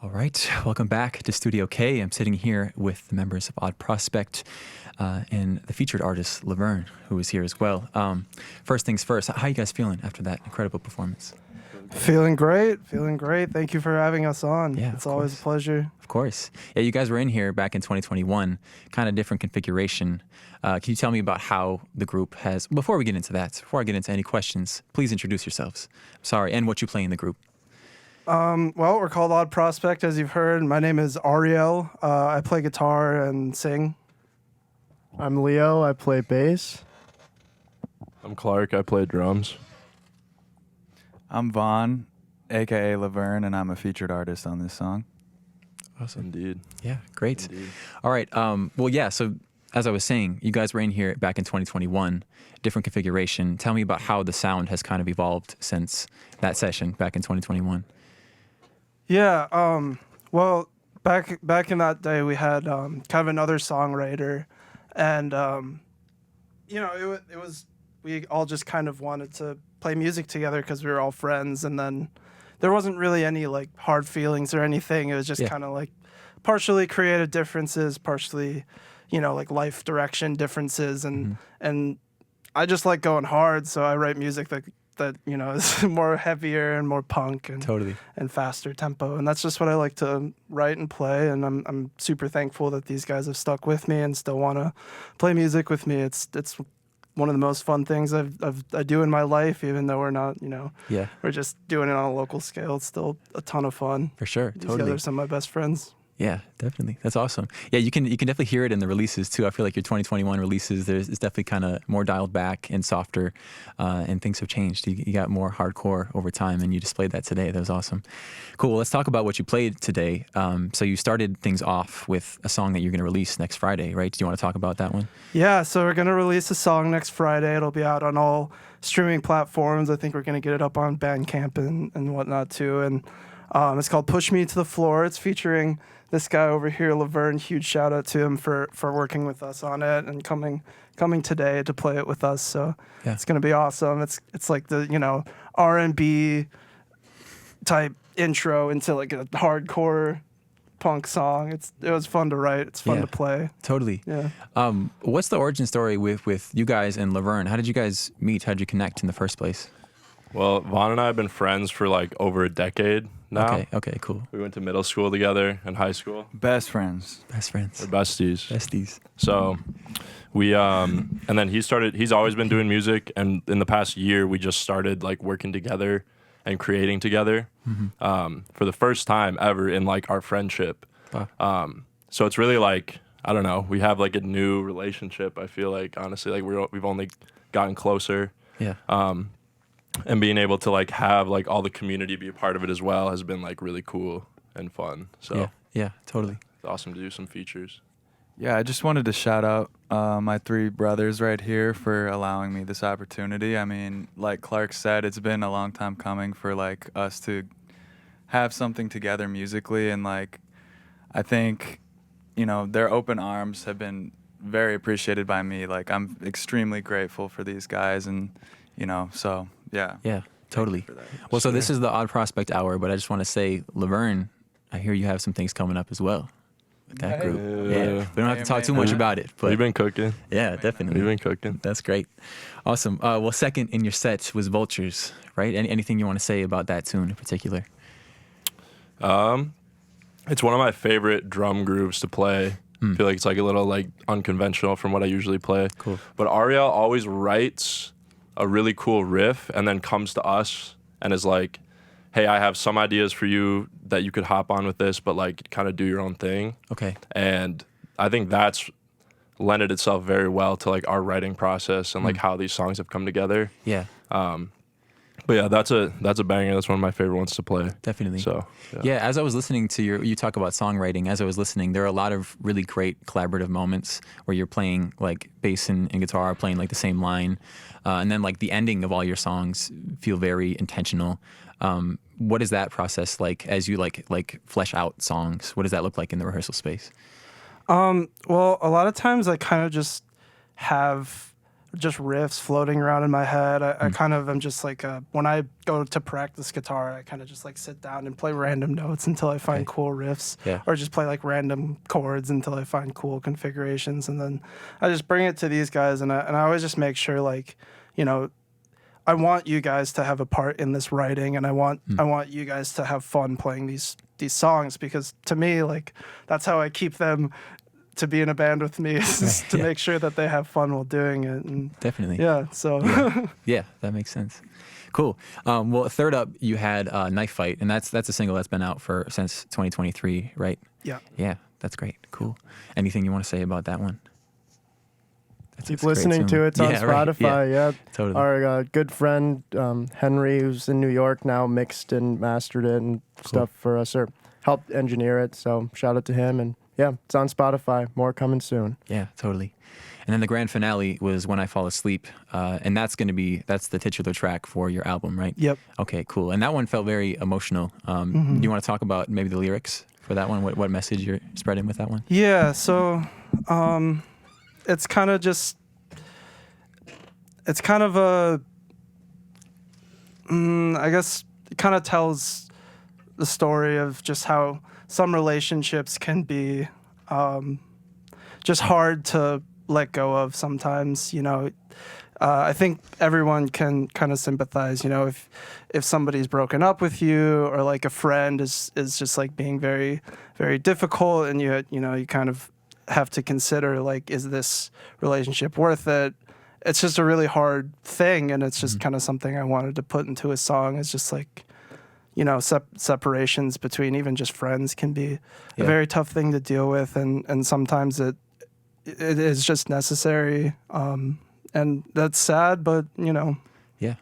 All right, welcome back to Studio K. I'm sitting here with the members of Odd Prospect and the featured artist Laverne, who is here as well. First things first, how are you guys feeling after that incredible performance? Feeling great. Thank you for having us on. Yeah, it's always a pleasure. Of course. Yeah, you guys were in here back in 2021, kind of different configuration. Can you tell me about how the group has, before we get into that, before I get into any questions, please introduce yourselves. Sorry, and what you play in the group. Well, we're called Odd Prospect, as you've heard. My name is Ariel. I play guitar and sing. I'm Leo. I play bass. I'm Clark. I play drums. I'm Vaughn, a.k.a. Laverne, and I'm a featured artist on this song. Awesome. Indeed. Yeah, great. Indeed. All right. Well, yeah, so as I was saying, you guys were in here back in 2021, different configuration. Tell me about how the sound has kind of evolved since that session back in 2021. Yeah, well, back in that day, we had kind of another songwriter, and it was we all just kind of wanted to play music together because we were all friends, and then there wasn't really any like hard feelings or anything. It was just kind of like partially creative differences, partially, like life direction differences, and I just like going hard, so I write music that is more heavier and more punk and and faster tempo, and that's just what I like to write and play. And I'm super thankful that these guys have stuck with me and still want to play music with me. It's one of the most fun things I do in my life, even though we're not, we're just doing it on a local scale. It's still a ton of fun. For sure, These guys are some of my best friends. Yeah, definitely. That's awesome. Yeah, you can definitely hear it in the releases too. I feel like your 2021 releases, it's definitely kind of more dialed back and softer, and things have changed. You got more hardcore over time, and you displayed that today. That was awesome. Cool. Well, let's talk about what you played today. So you started things off with a song that you're going to release next Friday, right? Do you want to talk about that one? Yeah, so we're going to release a song next Friday. It'll be out on all streaming platforms. I think we're going to get it up on Bandcamp and whatnot too. And it's called Push Me to the Floor. It's featuring this guy over here, Laverne. Huge shout out to him for working with us on it and coming today to play it with us. So it's gonna be awesome. It's like the R&B type intro into like a hardcore punk song. It was fun to write. It's fun to play. Totally. Yeah. What's the origin story with you guys and Laverne? How did you guys meet? How did you connect in the first place? Well, Vaughn and I have been friends for like over a decade now. Okay, cool. We went to middle school together and high school. Best friends. We're besties. Besties. So we, and then he's always been doing music, and in the past year, we just started like working together and creating together for the first time ever in like our friendship. Wow. So it's really like, I don't know, we have like a new relationship. I feel like, honestly, like we've only gotten closer. Yeah. And being able to like have like all the community be a part of it as well has been like really cool and fun. So yeah, totally. It's awesome to do some features. Yeah, I just wanted to shout out my three brothers right here for allowing me this opportunity. I mean, like Clark said, it's been a long time coming for like us to have something together musically, and like I think, their open arms have been very appreciated by me. Like I'm extremely grateful for these guys, and so yeah. Yeah, totally. Well, so this is the Odd Prospect Hour, but I just want to say, Laverne, I hear you have some things coming up as well with that group. Yeah. We don't have to talk too much about it, but we've been cooking. Yeah, definitely. We've been cooking. That's great. Awesome. Well, second in your set was Vultures, right? Anything you want to say about that tune in particular? It's one of my favorite drum grooves to play. I feel like it's like a little like unconventional from what I usually play. Cool. But Ariel always writes a really cool riff and then comes to us and is like, hey, I have some ideas for you that you could hop on with this, but like kind of do your own thing. Okay. And I think that's lended itself very well to like our writing process and like how these songs have come together. Yeah. But yeah, that's a banger. That's one of my favorite ones to play. Definitely. So yeah, as I was listening to you talk about songwriting, as I was listening, there are a lot of really great collaborative moments where you're playing like bass and guitar, playing like the same line. And then like the ending of all your songs feel very intentional. What is that process like as you like flesh out songs? What does that look like in the rehearsal space? Well, a lot of times I kind of just have just riffs floating around in my head. I kind of am just like when I go to practice guitar, I kind of just like sit down and play random notes until I find cool riffs, or just play like random chords until I find cool configurations, and then I just bring it to these guys, and I always just make sure, like, you know, I want you guys to have a part in this writing, and I want you guys to have fun playing these songs, because to me, like, that's how I keep them to be in a band with me, is to make sure that they have fun while doing it. And definitely. Yeah. So. Yeah, that makes sense. Cool. Well, third up, you had Knife Fight, and that's a single that's been out since 2023, right? Yeah. Yeah, that's great. Cool. Anything you want to say about that one? Keep listening to it. It's on Spotify. Right. Yeah, totally. Our good friend Henry, who's in New York now, mixed and mastered it and stuff for us, or helped engineer it. So shout out to him. And yeah, it's on Spotify. More coming soon. Yeah, totally. And then the grand finale was When I Fall Asleep, and that's the titular track for your album, right? Yep. Okay, cool. And that one felt very emotional. Do you want to talk about maybe the lyrics for that one? What message you're spreading with that one? Yeah. So. It's kind of I guess it kind of tells the story of just how some relationships can be just hard to let go of sometimes, you know. I think everyone can kind of sympathize, you know, if somebody's broken up with you, or like a friend is just like being very, very difficult, and you kind of have to consider, like, is this relationship worth it? It's just a really hard thing, and it's just kind of something I wanted to put into a song. It's just like, you know, separations between even just friends can be a very tough thing to deal with, and sometimes it is just necessary, and that's sad, but, you know. Yeah,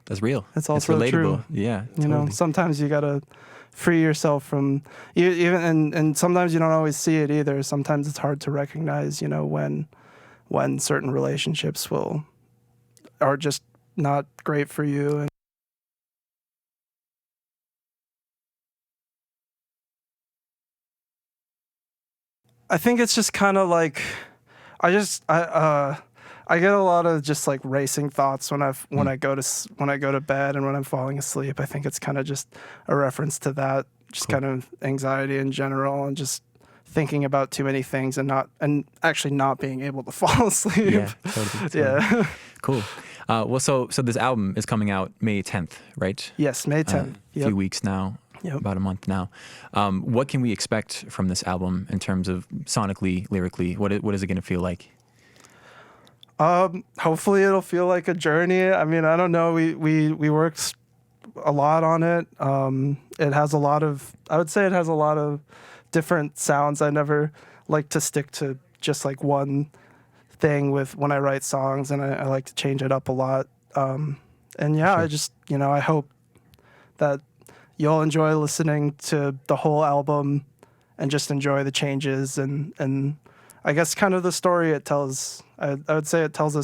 that's real. It's also relatable. true. Yeah, you know, sometimes you gotta free yourself from and sometimes you don't always see it either. Sometimes it's hard to recognize, you know, when certain relationships are just not great for you. And I think it's just kind of like I get a lot of just like racing thoughts when I go to bed and when I'm falling asleep. I think it's kind of just a reference to that, just kind of anxiety in general, and just thinking about too many things and actually not being able to fall asleep. Yeah, totally. Yeah. Cool. Well, so this album is coming out May 10th, right? Yes, May 10th. A few weeks now. Yep. About a month now. What can we expect from this album in terms of sonically, lyrically? What is it going to feel like? Hopefully it'll feel like a journey. I mean, I don't know. We worked a lot on it. I would say it has a lot of different sounds. I never like to stick to just like one thing when I write songs, and I like to change it up a lot. And yeah, sure. I just, you know, I hope that you'll enjoy listening to the whole album and just enjoy the changes and I guess kind of the story it tells. I would say it tells a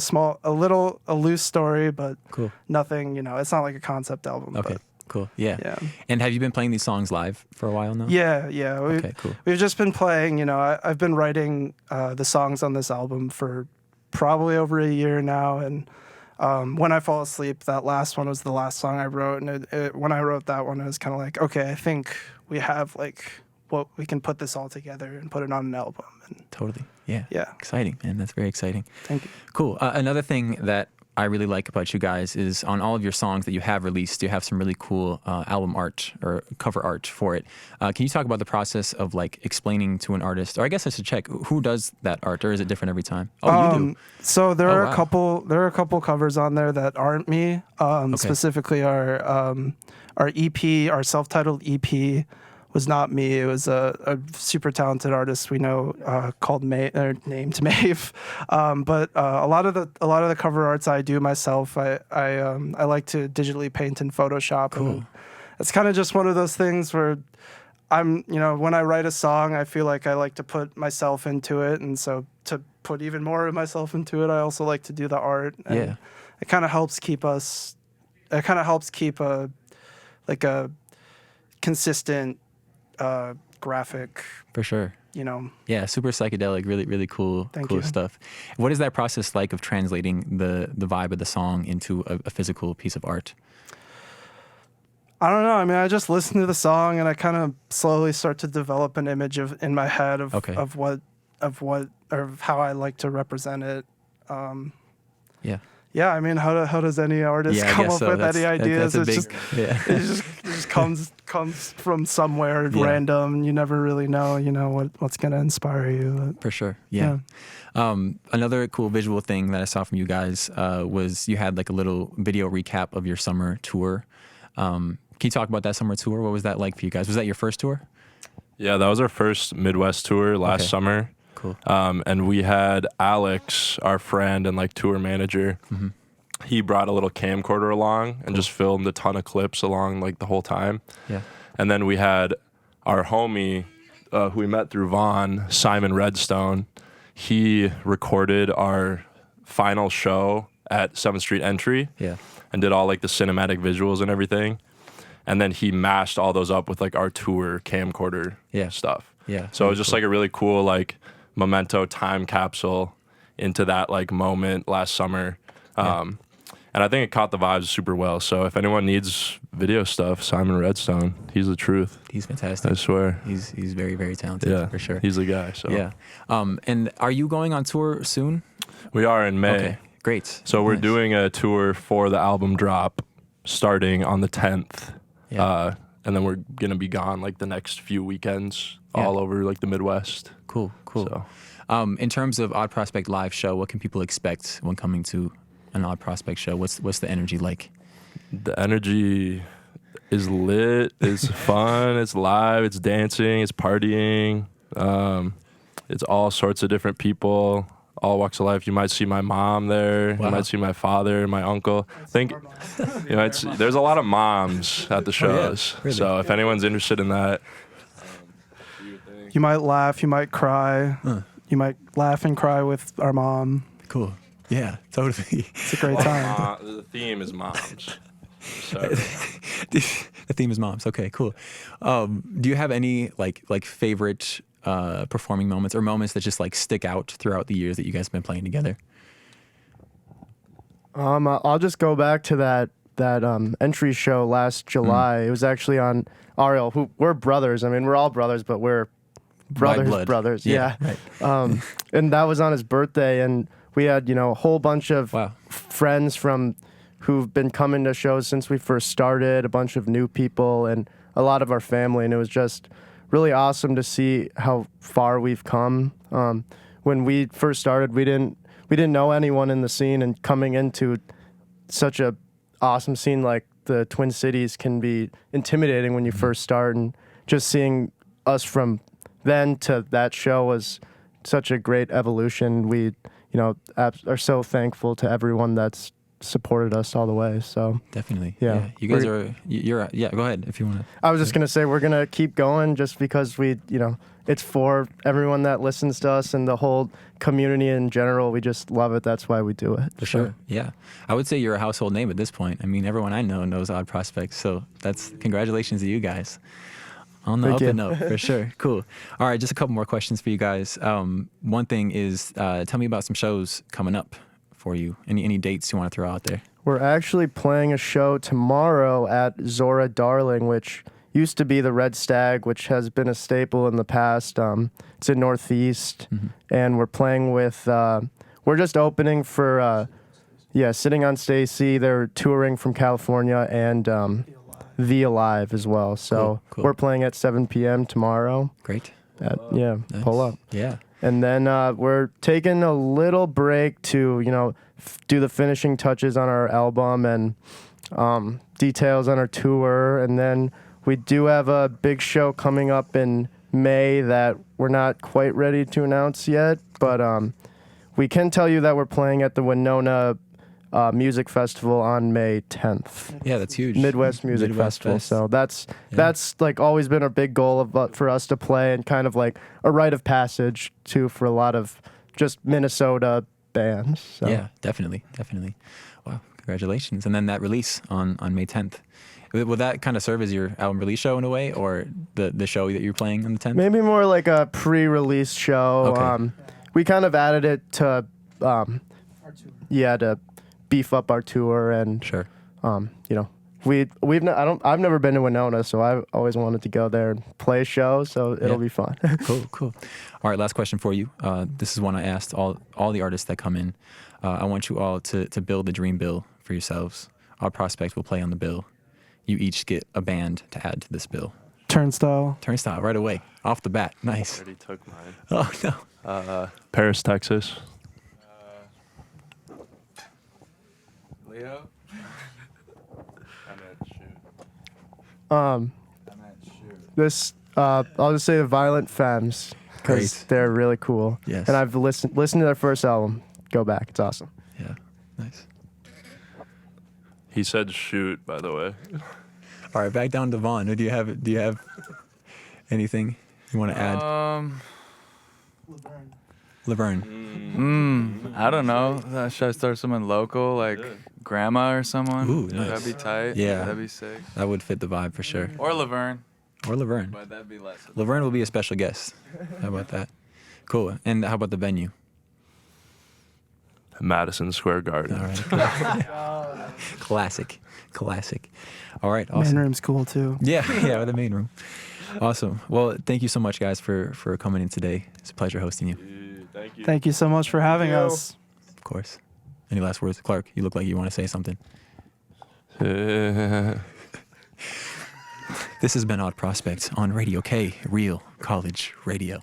loose story, but cool. Nothing, you know, it's not like a concept album. Okay, but, cool. Yeah. And have you been playing these songs live for a while now? Yeah. Okay, cool. We've just been playing, you know, I've been writing the songs on this album for probably over a year now, and When I Fall Asleep, that last one was the last song I wrote, and when I wrote that one, it was kind of like, okay, I think we have like we can put this all together and put it on an album. And totally. Yeah. Yeah. Exciting, man. That's very exciting. Thank you. Cool. Another thing that I really like about you guys is on all of your songs that you have released, you have some really cool album art or cover art for it. Can you talk about the process of like explaining to an artist, or I guess I should check, who does that art, or is it different every time? Oh, you do. So there are a couple covers on there that aren't me. Specifically our EP, our self-titled EP was not me. It was a super talented artist we know named Maeve. But a lot of the cover arts I do myself. I like to digitally paint in Photoshop. Cool. And it's kind of just one of those things where when I write a song, I feel like I like to put myself into it, and so to put even more of myself into it, I also like to do the art. And it kind of helps keep a consistent graphic, For sure. you know. Yeah, super psychedelic, really, really cool, Thank cool you. stuff. What is that process like of translating the vibe of the song into a physical piece of art? I don't know. I mean, I just listen to the song and I kind of slowly start to develop an image in my head of Okay. or how I like to represent it. Yeah. Yeah, I mean, how does any artist Yeah, I come guess up so. with any ideas? That's a It's big, just yeah. it just comes from somewhere Yeah. random, and you never really know, what's gonna inspire you. For sure. Yeah. Another cool visual thing that I saw from you guys was you had like a little video recap of your summer tour. Can you talk about that summer tour? What was that like for you guys? Was that your first tour? Yeah, that was our first Midwest tour last Okay. summer. Cool. And we had Alex, our friend and like tour manager. Mm-hmm. He brought a little camcorder along and just filmed a ton of clips along like the whole time. Yeah. And then we had our homie, who we met through Vaughn, Simon Redstone. He recorded our final show at 7th Street Entry Yeah. and did all like the cinematic visuals and everything. And then he mashed all those up with like our tour camcorder stuff. Yeah. So it was just like a really cool like memento time capsule into that like moment last summer. And I think it caught the vibes super well. So if anyone needs video stuff, Simon Redstone, he's the truth. He's fantastic. I swear. He's very, very talented. Yeah, For sure. He's the guy. So Yeah. And are you going on tour soon? we are in May. Okay. Great. So we're Nice. doing a tour for the album drop starting on the 10th. Yeah. And then we're going to be gone like the next few weekends Yeah. all over like the Midwest. Cool. So In terms of Odd Prospect live show, what can people expect when coming to an Odd Prospect show? What's the energy like? the energy is lit, it's fun, it's live, it's dancing, it's partying. It's all sorts of different people, all walks of life. You might see my mom there. Wow. You might see my father, my uncle. I think you might see, there's a lot of moms at the shows. Really? So if anyone's interested in that, You might laugh, you might cry, you might laugh and cry with our mom. Cool. Yeah, totally. It's a great time. the theme is moms. So, The theme is moms. Okay, cool. Do you have any like favorite performing moments or moments that just like stick out throughout the years that you guys have been playing together? I'll just go back to that entry show last July. It was actually on Ariel, who we're brothers. I mean, we're all brothers, but we're blood. brothers. Yeah, Yeah. right. And that was on his birthday, and we had a whole bunch of Wow. friends from who've been coming to shows since we first started, a bunch of new people, and a lot of our family, and it was just really awesome to see how far we've come. When we first started, we didn't know anyone in the scene, and coming into such a awesome scene like the Twin Cities can be intimidating when you first start, and just seeing us from then to that show was such a great evolution. We are so thankful to everyone that's supported us all the way. So Definitely. Yeah. You guys are. You're. Yeah. Go ahead if you want to. I was just gonna say we're gonna keep going just because it's for everyone that listens to us and the whole community in general. We just love it. That's why we do it. For sure. Yeah. I would say you're a household name at this point. I mean, everyone I know knows Odd Prospects. So that's congratulations to you guys. On the Thank up you. and up, for sure. Cool. All right, just a couple more questions for you guys. One thing is, tell me about some shows coming up for you. Any dates you want to throw out there? We're actually playing a show tomorrow at Zora Darling, which used to be the Red Stag, which has been a staple in the past. It's in Northeast, and we're playing with. We're just opening for, Sitting on Stacy. They're touring from California, and The Alive as well. So Cool. we're playing at 7 p.m. tomorrow. Great. Nice. Pull up. Yeah. And then we're taking a little break to, do the finishing touches on our album and details on our tour. And then we do have a big show coming up in May that we're not quite ready to announce yet. But we can tell you that we're playing at the Winona Music Festival on May 10th. Yeah, that's huge. Midwest Music Festival. Fest. So that's like always been a big goal for us to play, and kind of like a rite of passage too for a lot of just Minnesota bands. So. Yeah, definitely. Wow, congratulations. And then that release on May 10th. Will that kind of serve as your album release show in a way, or the show that you're playing on the 10th? Maybe more like a pre-release show. Okay. We kind of added it to, to beef up our tour, and Sure. I've never been to Winona, so I've always wanted to go there and play a show. So it'll be fun. Cool. All right, last question for you. This is one I asked all the artists that come in. I want you all to build a dream bill for yourselves. Our prospect will play on the bill. You each get a band to add to this bill. Turnstile. Turnstile right away, off the bat. Nice. Already took mine. Oh no. Paris, Texas. Leo? This I'll just say the Violent Femmes, because Great. they're really cool. Yes. And I've listened to their first album. Go back, it's awesome. Yeah. Nice. He said shoot, by the way. All right, back down to Vaughn. Do you have anything you want to add? Laverne. I don't know. Should I start someone local, like Grandma or someone? Ooh, nice. That'd be tight. Yeah. That'd be sick. That would fit the vibe for sure. Or Laverne. Or Laverne. But that'd be less. Laverne will be a special guest. How about that? Cool. And how about the venue? Madison Square Garden. All right. Classic. All right. Awesome. Main room's cool too. Yeah, the main room. Awesome. Well, thank you so much, guys, for coming in today. It's a pleasure hosting you. Thank you. Thank you so much for having us. Of course. Any last words? Clark, you look like you want to say something. This has been Odd Prospect on Radio K, Real College Radio.